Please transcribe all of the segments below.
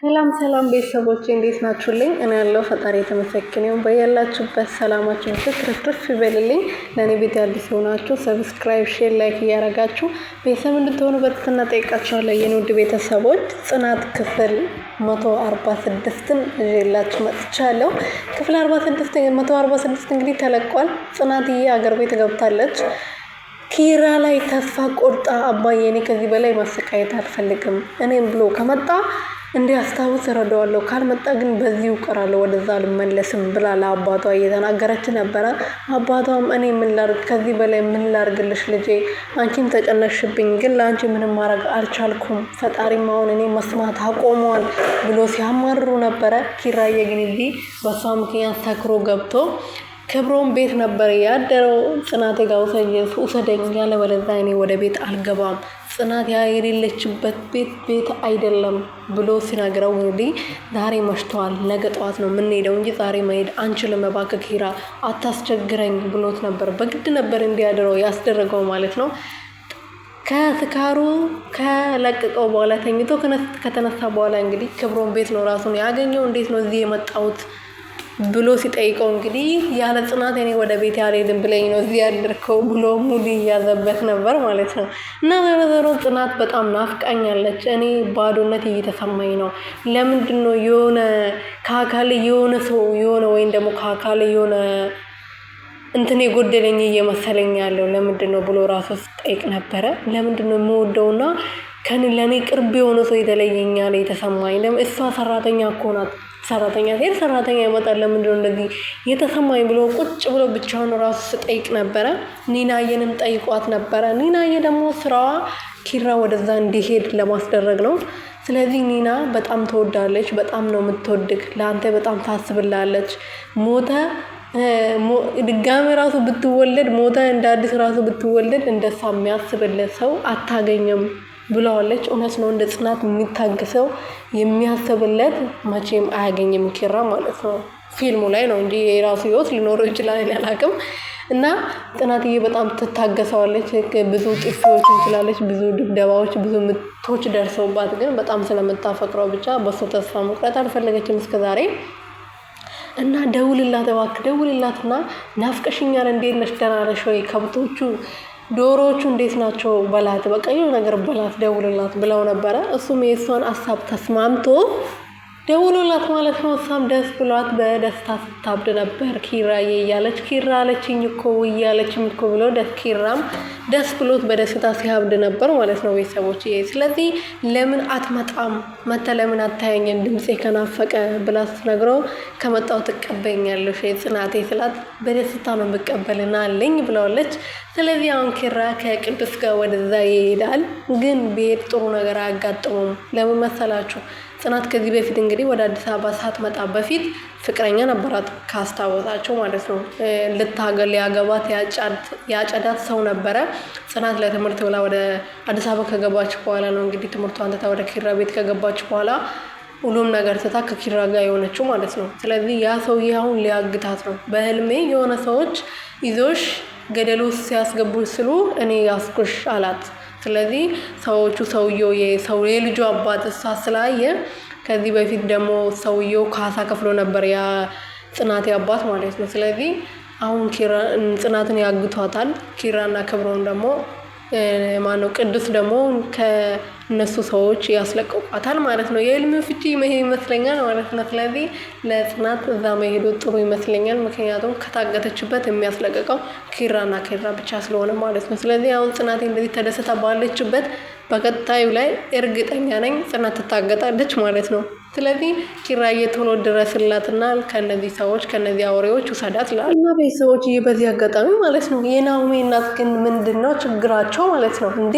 ሰላም ሰላም ቤተሰቦቼ እንዴት ናችሁልኝ? እኔ ያለው ፈጣሪ የተመሰገነ ይሁን። በያላችሁበት ሰላማችሁ ትርፍርፍ ይበልልኝ። ለእኔ ቤት አዲስ ሆናችሁ ሰብስክራይብ፣ ሼር፣ ላይክ እያደረጋችሁ ቤተሰብ እንድትሆኑ በትህትና ጠይቃችኋለሁ። የኔ ውድ ቤተሰቦች ጽናት ክፍል 146ን ይዤላችሁ መጥቻለሁ። ክፍል 146 እንግዲህ ተለቋል። ጽናትዬ አገር ቤት ገብታለች። ኪራ ላይ ተስፋ ቆርጣ አባዬ እኔ ከዚህ በላይ ማሰቃየት አልፈልግም፣ እኔም ብሎ ከመጣ እንዲያስታውስ እረዳዋለሁ፣ ካልመጣ ግን በዚሁ እቀራለሁ፣ ወደዛ አልመለስም ብላ ለአባቷ እየተናገረች ነበረ። አባቷም እኔ ምን ላርግ፣ ከዚህ በላይ ምን ላርግልሽ ልጄ፣ አንቺም ተጨነሽብኝ፣ ግን ለአንቺ ምንም ማድረግ አልቻልኩም፣ ፈጣሪም አሁን እኔ መስማት አቆሟል ብሎ ሲያማርሩ ነበረ። ኪራዬ ግን እዚህ በሷ ምክንያት ሰክሮ ገብቶ ክብሮም ቤት ነበር ያደረው። ጽናቴ ጋር ውሰደኝ ያለ ወለዛ እኔ ወደ ቤት አልገባም፣ ጽናት የሌለችበት ቤት አይደለም ብሎ ሲነግረው እንግዲህ ዛሬ መሽቷል፣ ነገ ጠዋት ነው የምንሄደው እንጂ ዛሬ መሄድ አንችልም፣ እባክህ ኪራ አታስቸግረኝ ብሎት ነበር። በግድ ነበር እንዲያደረው ያስደረገው ማለት ነው። ከስካሩ ከለቀቀው በኋላ ተኝቶ ከተነሳ በኋላ እንግዲህ ክብሮም ቤት ነው ራሱን ያገኘው። እንዴት ነው እዚህ የመጣሁት ብሎ ሲጠይቀው እንግዲህ ያለ ጽናት እኔ ወደ ቤት ያልሄድም ብለኝ ነው እዚህ ያደርከው ብሎ ሙሉ እያዘበት ነበር ማለት ነው። እና ዞሮ ጽናት በጣም ናፍቃኛለች፣ እኔ ባዶነት እየተሰማኝ ነው። ለምንድን ነው የሆነ ከአካል የሆነ ሰው የሆነ ወይም ደግሞ ከአካል የሆነ እንትን የጎደለኝ እየመሰለኝ ያለው ለምንድን ነው ብሎ ራሱ ሲጠይቅ ነበረ። ለምንድን ነው የምወደውና ለእኔ ቅርብ የሆነ ሰው የተለየኛል የተሰማኝ። እሷ ሰራተኛ እኮ ናት፣ ሰራተኛ ይመጣል፣ ለምንድነው እንደዚህ የተሰማኝ ብሎ ቁጭ ብሎ ብቻውን ራሱ ስጠይቅ ነበረ። ኒናየንም ጠይቋት ነበረ። ኒናየ ደግሞ ስራዋ ኪራ ወደዛ እንዲሄድ ለማስደረግ ነው። ስለዚህ ኒና በጣም ትወዳለች፣ በጣም ነው የምትወድግ፣ ለአንተ በጣም ታስብላለች። ድጋሜ ራሱ ብትወለድ ሞተ እንደ አዲስ ራሱ ብትወለድ እንደሷ የሚያስብለት ሰው አታገኝም ብለዋለች። እውነት ነው። እንደ ጽናት የሚታገሰው የሚያስብለት መቼም አያገኝም ኪራ ማለት ነው። ፊልሙ ላይ ነው እንጂ የራሱ ህይወት ሊኖረው ይችላል አላውቅም። እና ጽናትዬ በጣም ትታገሰዋለች። ብዙ ጥፊዎች ትችላለች፣ ብዙ ድብደባዎች፣ ብዙ ምቶች ደርሰውባት ግን በጣም ስለምታፈቅረው ብቻ በሱ ተስፋ መቁረጥ አልፈለገችም እስከዛሬ። እና ደውልላት እባክህ ደውልላትና ናፍቀሽኛል፣ እንዴት ነሽ፣ ደህና ነሽ ወይ፣ ከብቶቹ ዶሮዎቹ እንዴት ናቸው በላት፣ በቃ የሆነ ነገር በላት ደውልላት ብለው ነበረ። እሱም የእሷን ሀሳብ ተስማምቶ ደውሎላት ማለት ነው። እሷም ደስ ብሏት በደስታ ስታብድ ነበር። ኪራዬ እያለች ኪራ አለችኝ እኮ እያለችኝ እኮ ብሎ ኪራም ደስ ብሎት በደስታ ሲያብድ ነበር ማለት ነው ቤተሰቦች። ስለዚህ ለምን አትመጣም መተ ለምን አታየኝም ድምፄ ከናፈቀ ብላ ስትነግረው ከመጣው ትቀበኛለሽ ጽናቴ ስላት በደስታ ነው የምቀበልና አለኝ ብለዋለች። ስለዚህ አሁን ኪራ ከቅዱስ ጋር ወደዛ ይሄዳል። ግን ቤት ጥሩ ነገር አያጋጥሙም። ለምን መሰላችሁ? ጽናት ከዚህ በፊት እንግዲህ ወደ አዲስ አበባ ሳትመጣ በፊት ፍቅረኛ ነበራት ካስታወሳቸው ማለት ነው። ሊያገባት ያጨዳት ሰው ነበረ። ጽናት ለትምህርት ብላ ወደ አዲስ አበባ ከገባች በኋላ ነው እንግዲህ ትምህርቷን ትታ ወደ ኪራ ቤት ከገባች በኋላ ሁሉም ነገር ትታ ከኪራ ጋር የሆነችው ማለት ነው። ስለዚህ ያ ሰውዬ አሁን ሊያግታት ነው። በህልሜ የሆነ ሰዎች ይዞሽ ገደሉ ሲያስገቡ ስሉ እኔ ያስኩሽ አላት። ስለዚህ ሰውየው የልጁ አባት እሷ ስላየ ከዚህ በፊት ደግሞ ሰውየው ካሳ ከፍሎ ነበር ያ ጽናቴ አባት ማለት ነው። ስለዚህ አሁን ጽናትን ያግቷታል። ኪራና ክብሮም ደግሞ ማነው ቅዱስ ደግሞ ከነሱ ሰዎች ያስለቀቋታል ማለት ነው። የህልም ፍቺ መሄድ ይመስለኛል ማለት ነው። ስለዚህ ለጽናት እዛ መሄዱ ጥሩ ይመስለኛል። ምክንያቱም ከታገተችበት የሚያስለቀቀው ኪራ ብቻ ስለሆነ ማለት ነው። ስለዚህ አሁን ጽናት እንደዚህ ተደስታ ባለችበት በቀጣዩ ላይ እርግጠኛ ነኝ ጽናት ትታገታለች ማለት ነው። ስለዚህ ኪራዬ ቶሎ ድረስላትና ከነዚህ ሰዎች ከነዚህ አውሬዎች ውሰዳት ላል እና ቤተሰቦች በዚህ አጋጣሚ ማለት ነው የናሆሜ እናት ግን ምንድነው ችግራቸው ማለት ነው እንዴ?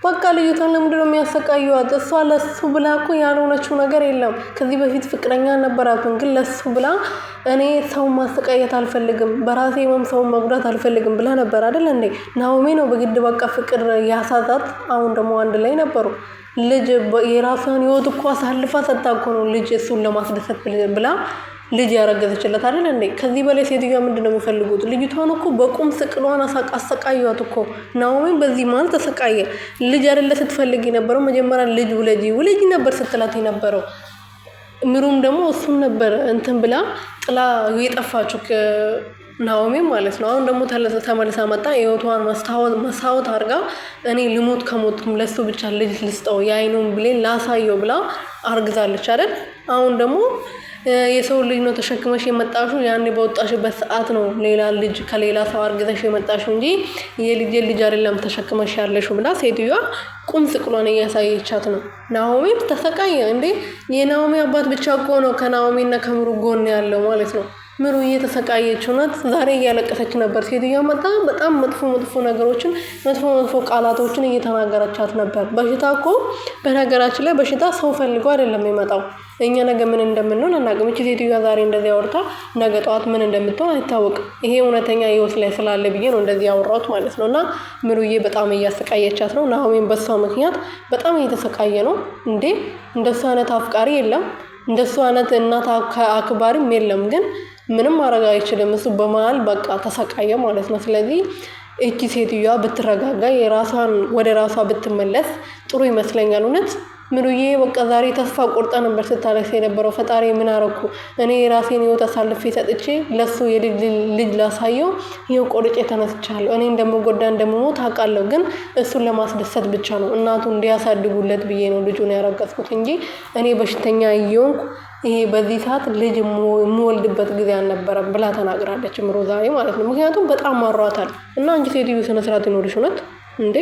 በቃ ልዩቷን ለምንድነው የሚያሰቃዩዋት? እሷ ለሱ ብላ እኮ ያልሆነችው ነገር የለም። ከዚህ በፊት ፍቅረኛ ነበራትን፣ ግን ለሱ ብላ እኔ ሰው ማሰቃየት አልፈልግም፣ በራሴ ሰው መጉዳት አልፈልግም ብላ ነበር አይደል እንዴ? ናሆሜ ነው በግድ በቃ ፍቅር ያሳዛት። አሁን ደግሞ አንድ ላይ ነበሩ። ልጅ የራሷን ህይወት እኮ አሳልፋ ሰጣ እኮ ነው ልጅ እሱን ለማስደሰት ብላ ልጅ ያረገዘችለት አይደል እንዴ? ከዚህ በላይ ሴትዮዋ ምንድነው የሚፈልጉት? ልጅቷን እኮ በቁም ስቅሏን አሰቃዩት እኮ። ናሆሜ በዚህ ማለት ተሰቃየ። ልጅ አይደለ ስትፈልግ የነበረው መጀመሪያ ልጅ ውለጂ ነበር ስትላት የነበረው። ምሩም ደግሞ እሱን ነበር እንትን ብላ ጥላ የጠፋችው ናኦሚ ማለት ነው። አሁን ደግሞ ተመልሳ መጣ ህይወቷን መስታወት አድርጋ እኔ ልሞት ከሞትኩም ለሱ ብቻ ልጅ ልስጠው የአይኑን ብሌን ላሳየው ብላ አርግዛለች አይደል? አሁን ደግሞ የሰው ልጅ ነው ተሸክመሽ የመጣሽው ያኔ በወጣሽበት ሰዓት ነው ሌላ ልጅ ከሌላ ሰው አርግዘሽ የመጣሽው እንጂ የልጅ አይደለም ተሸክመሽ ያለሽው ብላ ሴትዮዋ ቁም ስቅሏን እያሳየቻት ነው። ናኦሚም ተሰቃየ እንዴ! የናኦሚ አባት ብቻ እኮ ነው ከናኦሚና ከምሩ ጎን ያለው ማለት ነው። ምሩ እየተሰቃየች ናት። ዛሬ እያለቀሰች ነበር። ሴትዮዋ በጣም መጥፎ ነገሮችን መጥፎ ቃላቶችን እየተናገረቻት ነበር። በሽታ እኮ በነገራችን ላይ በሽታ ሰው ፈልጎ አይደለም የሚመጣው። እኛ ነገ ምን እንደምንሆን አናውቅም። እቺ ሴትዮዋ ዛሬ እንደዚህ አውርታ ነገ ጠዋት ምን እንደምትሆን አይታወቅም። ይሄ እውነተኛ ህይወት ላይ ስላለ ብዬ ነው እንደዚህ ያወራሁት ማለት ነው። እና ምሩዬ በጣም እያሰቃየቻት ነው። ናኦሚን በሷ ምክንያት በጣም እየተሰቃየ ነው። እንዴ እንደሱ አይነት አፍቃሪ የለም፣ እንደሱ አይነት እናት አክባሪም የለም። ግን ምንም ማድረግ አይችልም። እሱ በመሃል በቃ ተሰቃየ ማለት ነው። ስለዚህ እቺ ሴትዮዋ ብትረጋጋ ወደ ራሷ ብትመለስ ጥሩ ይመስለኛል። እውነት ምሩዬ በቃ ዛሬ ተስፋ ቆርጣ ነበር ስታለቅስ የነበረው። ፈጣሪ ምን አረኩ እኔ የራሴን ህይወት አሳልፌ ሰጥቼ ለሱ ልጅ ላሳየው ይኸው ቆርጬ ተነስቻለሁ። እኔ እንደምጎዳ እንደምሞት አውቃለሁ፣ ግን እሱን ለማስደሰት ብቻ ነው እናቱ እንዲያሳድጉለት ብዬ ነው ልጁን ያረገዝኩት እንጂ እኔ በሽተኛ እየሆንኩ ይሄ በዚህ ሰዓት ልጅ የምወልድበት ጊዜ አልነበረም ብላ ተናግራለች ምሩ ዛሬ ማለት ነው። ምክንያቱም በጣም ማሯታል። እና አንቺ ሴትዮ ስነ ስርዓት ይኖርሽ እውነት እንዴ!